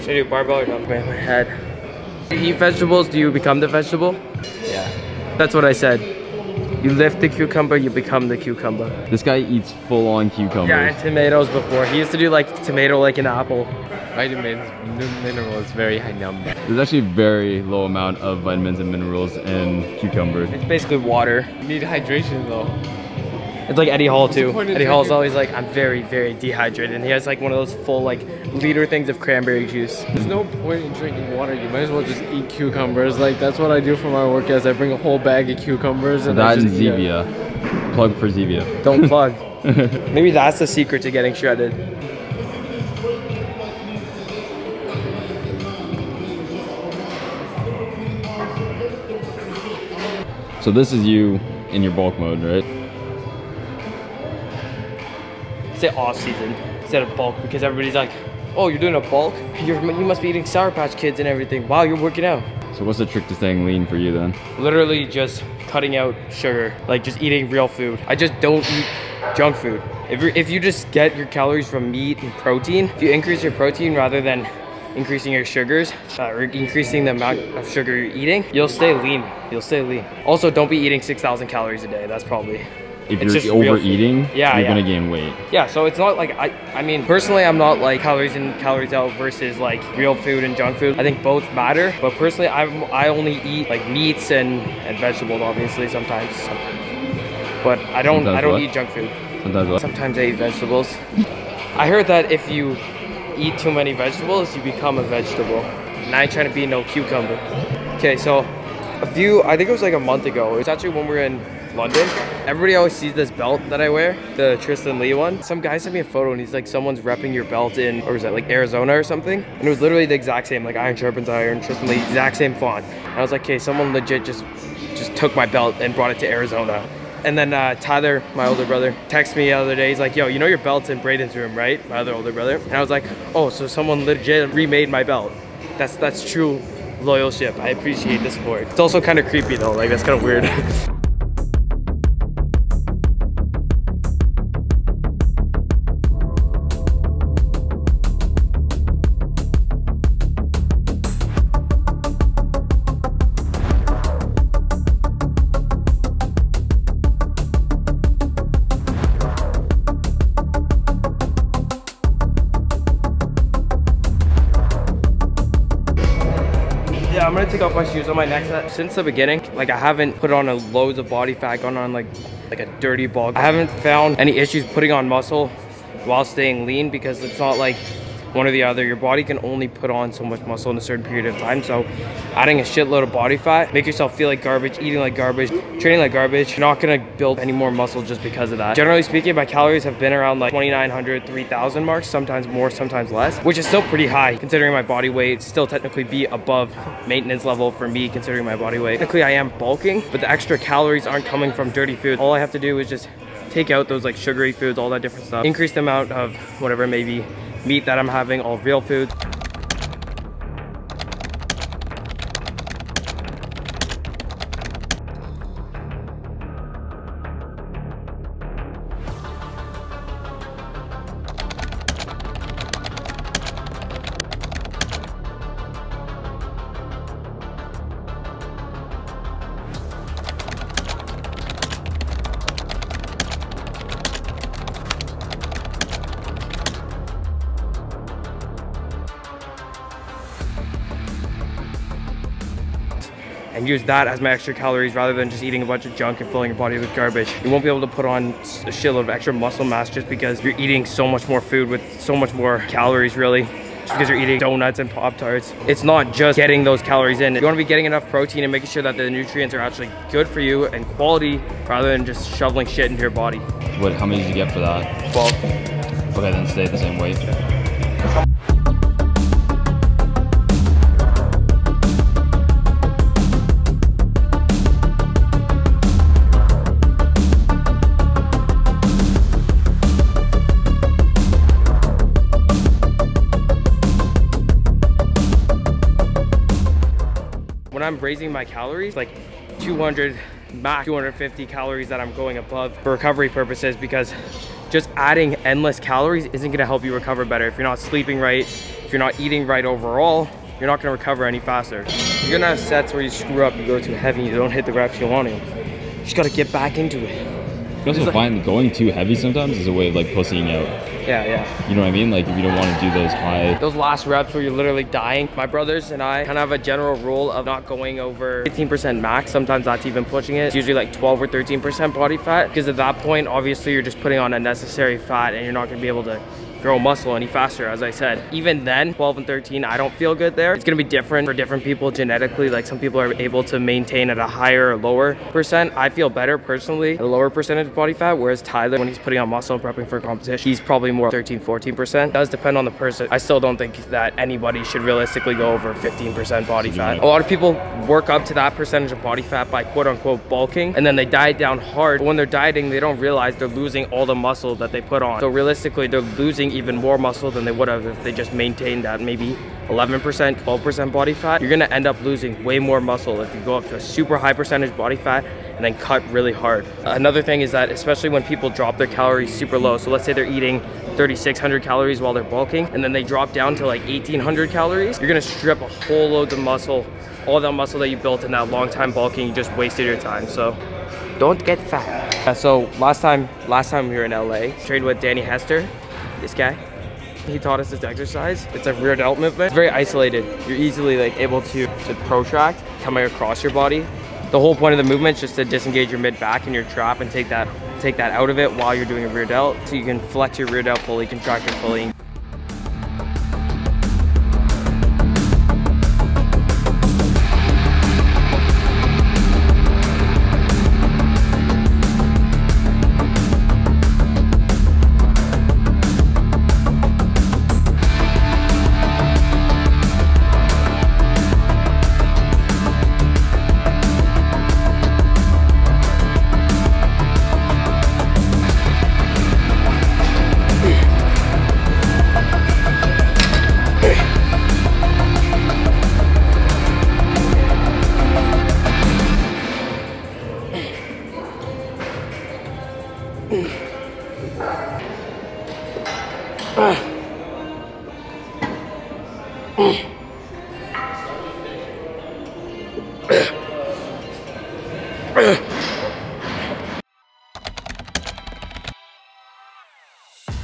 Should I do barbell or dumbbell? Man, my head. You eat vegetables, do you become the vegetable? Yeah. That's what I said. You lift the cucumber, you become the cucumber. This guy eats full-on cucumbers. Yeah, and tomatoes before. He used to do like tomato like an apple. Vitamins, minerals, very high number. There's actually a very low amount of vitamins and minerals in cucumbers. It's basically water. You need hydration though. It's like Eddie Hall too. Eddie Hall's drinking? always like, I'm very, very dehydrated. And he has like one of those full like liter things of cranberry juice. There's no point in drinking water. You might as well just eat cucumbers. Like that's what I do for my workouts. I bring a whole bag of cucumbers and That I and just eat it. Zevia. Plug for Zevia. Don't plug. Maybe that's the secret to getting shredded. So this is you in your bulk mode, right? Say off season instead of bulk because everybody's like, oh, you're doing a bulk? You must be eating Sour Patch Kids and everything. Wow, you're working out. So what's the trick to staying lean for you then? Literally just cutting out sugar, like just eating real food. I just don't eat junk food. If you just get your calories from meat and protein, if you increase your protein rather than increasing your sugars or increasing the amount of sugar you're eating, you'll stay lean. You'll stay lean. Also, don't be eating 6,000 calories a day. That's probably... If you're overeating, you're gonna gain weight. Yeah, so it's not like, I mean, personally, I'm not like calories in, calories out versus like real food and junk food. I think both matter, but personally, I only eat like meats and vegetables, obviously, sometimes. But I don't eat junk food. Sometimes what? Sometimes I eat vegetables. I heard that if you eat too many vegetables, you become a vegetable. And I ain't trying to be no cucumber. Okay, so I think it was like a month ago. It was actually when we were in London. Everybody always sees this belt that I wear, the Tristyn Lee one. Some guy sent me a photo and he's like, someone's repping your belt in, or was that like Arizona or something? And it was literally the exact same, like iron sharpens iron, Tristyn Lee, exact same font. And I was like, okay, someone legit just took my belt and brought it to Arizona. And then Tyler, my older brother, texted me the other day. He's like, yo, you know your belt's in Braden's room, right? My other older brother. And I was like, oh, so someone legit remade my belt. That's true loyalship. I appreciate the support. It's also kind of creepy though, like that's kind of weird. Yeah, I'm gonna take off my shoes on my next set. Since the beginning, like I haven't put on loads of body fat, gone on like a dirty bulk. I haven't found any issues putting on muscle while staying lean because it's not like one or the other. Your body can only put on so much muscle in a certain period of time. So adding a shitload of body fat, make yourself feel like garbage, eating like garbage, training like garbage. You're not gonna build any more muscle just because of that. Generally speaking, my calories have been around like 2,900, 3,000 marks, sometimes more, sometimes less, which is still pretty high considering my body weight. Still technically be above maintenance level for me considering my body weight. Technically I am bulking, but the extra calories aren't coming from dirty food. All I have to do is just take out those like sugary foods, all that different stuff. Increase the amount of whatever, maybe meat that I'm having, all real foods. and use that as my extra calories rather than just eating a bunch of junk and filling your body with garbage. You won't be able to put on a shitload of extra muscle mass just because you're eating so much more food with so much more calories, really. Just because you're eating donuts and Pop-Tarts. It's not just getting those calories in. You want to be getting enough protein and making sure that the nutrients are actually good for you and quality rather than just shoveling shit into your body. What, how many did you get for that? 12. Okay, then stay at the same weight. When I'm raising my calories, like 200 max, 250 calories that I'm going above for recovery purposes, because just adding endless calories isn't gonna help you recover better. If you're not sleeping right, if you're not eating right overall, you're not gonna recover any faster. You're gonna have sets where you screw up, you go too heavy, you don't hit the reps you want to. You just gotta get back into it. You also find going too heavy sometimes is a way of like pussying out. Yeah. You know what I mean? Like if you don't want to do those high. Those last reps where you're literally dying. My brothers and I kind of have a general rule of not going over 15% max. Sometimes that's even pushing it. It's usually like 12 or 13% body fat. Because at that point, obviously you're just putting on unnecessary fat and you're not gonna be able to grow muscle any faster, as I said. Even then, 12 and 13, I don't feel good there. It's gonna be different for different people genetically. Like some people are able to maintain at a higher or lower percent. I feel better personally at a lower percentage of body fat, whereas Tyler, when he's putting on muscle and prepping for a competition, he's probably more 13, 14%. It does depend on the person. I still don't think that anybody should realistically go over 15% body fat. A lot of people work up to that percentage of body fat by quote unquote bulking, and then they diet down hard. But when they're dieting, they don't realize they're losing all the muscle that they put on. So realistically, they're losing even more muscle than they would have if they just maintained that maybe 11%, 12% body fat. You're gonna end up losing way more muscle if you go up to a super high percentage body fat and then cut really hard. Another thing is that especially when people drop their calories super low, so let's say they're eating 3,600 calories while they're bulking, and then they drop down to like 1,800 calories, you're gonna strip a whole load of muscle, all that muscle that you built in that long time bulking. You just wasted your time. So don't get fat. So last time we were in LA, trained with Danny Hester, this guy. He taught us this exercise. It's a rear delt movement. It's very isolated. You're easily like able to protract coming across your body. The whole point of the movement is just to disengage your mid back and your trap and take that out of it while you're doing a rear delt, so you can flex your rear delt fully, contract it fully.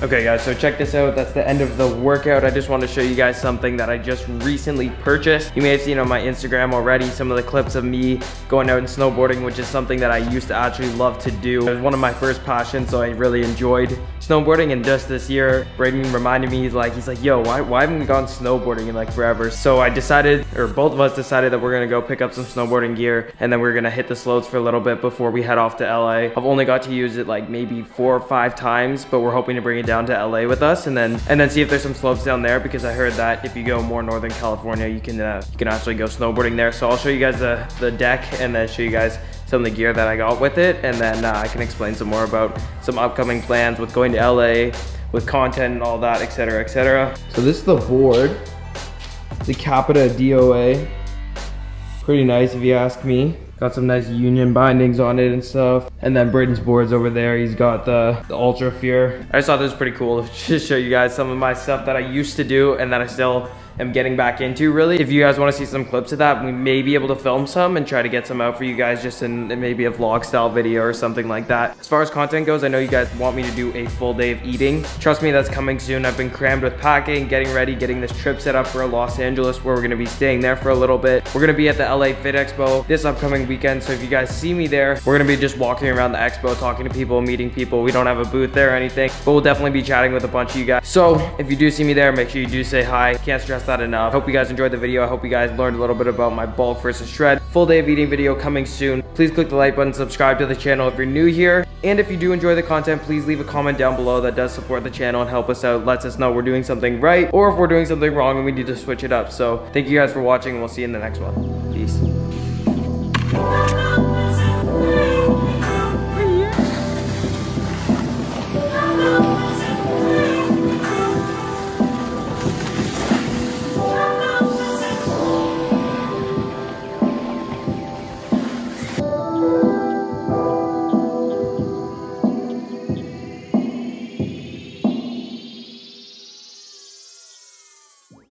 Okay guys, so check this out. That's the end of the workout. I just want to show you guys something that I just recently purchased. You may have seen on my Instagram already some of the clips of me going out and snowboarding, which is something that I used to actually love to do. It was one of my first passions, so I really enjoyed snowboarding. And just this year, Braden reminded me, he's like, yo, why haven't we gone snowboarding in like forever? So I decided, or both of us decided, that we're gonna go pick up some snowboarding gear, and then we're gonna hit the slopes for a little bit before we head off to LA. I've only got to use it like maybe 4 or 5 times, but we're hoping to bring it down to LA with us, and then see if there's some slopes down there, because I heard that if you go more Northern California, you can actually go snowboarding there. So I'll show you guys the deck, and then show you guys some of the gear that I got with it, and then I can explain some more about some upcoming plans with going to LA, with content and all that, etc, etc. So this is the board, the Capita DOA. Pretty nice if you ask me. Got some nice union bindings on it and stuff. And then Braden's board's over there. He's got the Ultra Fear. I just thought this was pretty cool to just show you guys some of my stuff that I used to do and that I still am getting back into really. If you guys want to see some clips of that, we may be able to film some and try to get some out for you guys just in maybe a vlog style video or something like that. As far as content goes, I know you guys want me to do a full day of eating. Trust me, that's coming soon. I've been crammed with packing, getting ready, getting this trip set up for Los Angeles where we're gonna be staying there for a little bit. We're gonna be at the LA Fit Expo this upcoming weekend, so if you guys see me there, we're gonna be just walking around the expo, talking to people, meeting people. We don't have a booth there or anything, but we'll definitely be chatting with a bunch of you guys. So if you do see me there, make sure you do say hi. Can't stress that enough. Hope you guys enjoyed the video. I hope you guys learned a little bit about my bulk versus shred. Full day of eating video coming soon. Please click the like button, subscribe to the channel if you're new here. And if you do enjoy the content, please leave a comment down below. That does support the channel and help us out, lets us know we're doing something right or if we're doing something wrong and we need to switch it up. So thank you guys for watching and we'll see you in the next one. Peace.